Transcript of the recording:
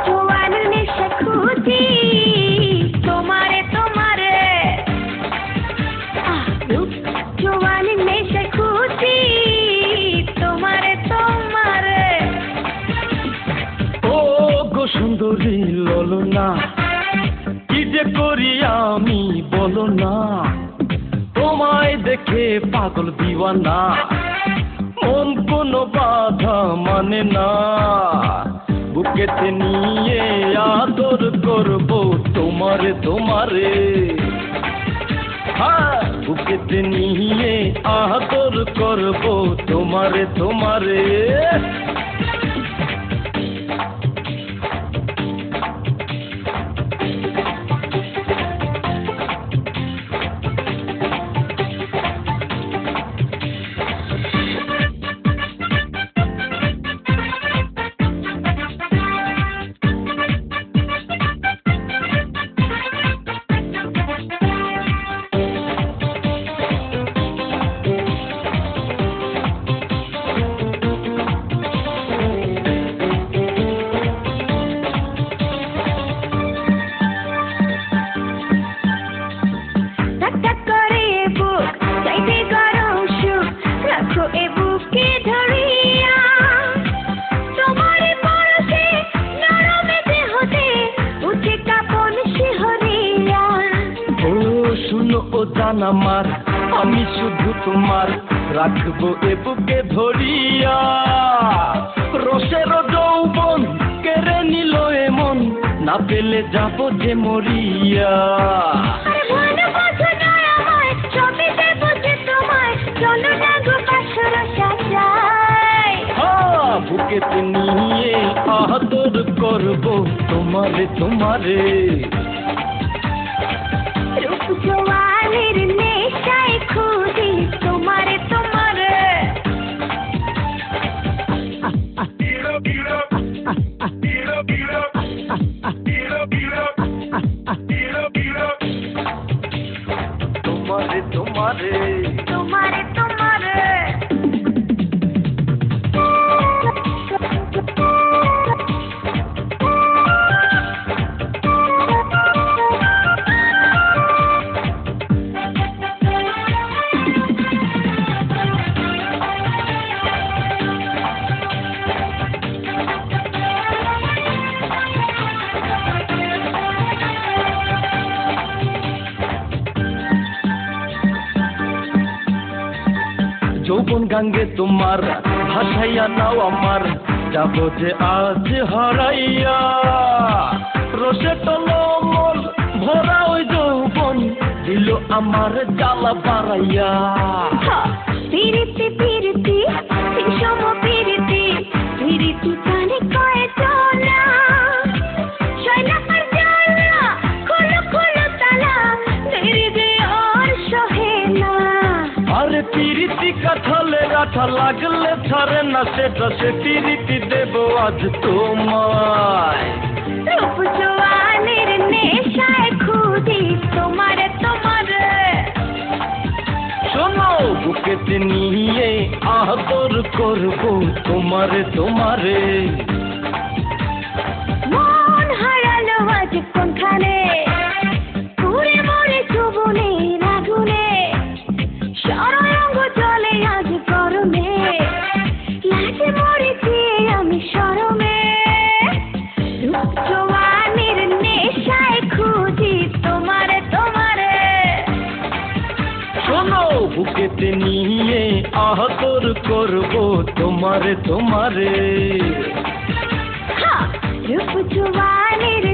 জোয়ানের নেশা খুঁজি তোমারে তোমারে রূপ জোয়ানের নেশা খুঁজি তোমারে তোমারে। ও গো সুন্দরী ললনা, কি যে করি আমি বলো না, তোমায় দেখে পাগল দিওয়ানা, মন কোনো বাধা মানে না, বুকেতে নিয়ে আদর করবো তোমারে তোমারে, হ্যাঁ বুকেতে নিয়ে আদর করবো তোমারে তোমারে। ও জান আমার, আমি শুধু তোমার, রাখবো এ বুকে ধরিয়া, রসের যৌবন কেড়ে নিল এমন, না পেলে যাবো যে মরিয়া। বুকেতে নিয়ে আদর করবো তোমারে তোমারে। জোয়ানের নেশায় খুঁজি তোমারে তোমারে। তোমারে তোমারে তোমারে তোমারে। যৌবন গাঙ্গে তোমার ভাসাইয়া নাও আমার, যাবো যে আজ হারাইয়া, রসে টলমল ভরা ওই যৌবন দিল আমার জ্বালা বাড়াইয়া। পিরিতি পিরিতি বিষম পিরিতি, পিরিতি কানে কয়ে চলা, শয়না পার জ্বালা খোলো খোলো তালা, দেরি যে আর সহে না। আরে পিরিতি কাঠালে রাঠা লাগলে ছাড়ে না, সেটা সে পিরিতি দেব আজ তোমায়। রূপ জোয়ানের নেশায় খুঁজি তোমারে তোমারে। শোনো বুকেতে নিয়ে আদর করবো তোমারে তোমারে। মন হারালো আজ কোনখানে, পুরে মরে যৌবনে আগুনে, সরঙ্গ জলে আজ গরমে, লাজে মরেছি আমি শরমে। রূপ জোয়ানের নেশায় খুঁজি তোমারে তোমারে। শোনো বুকেতে নিয়ে আদর করবো তোমারে তোমারে। রূপ জোয়ানের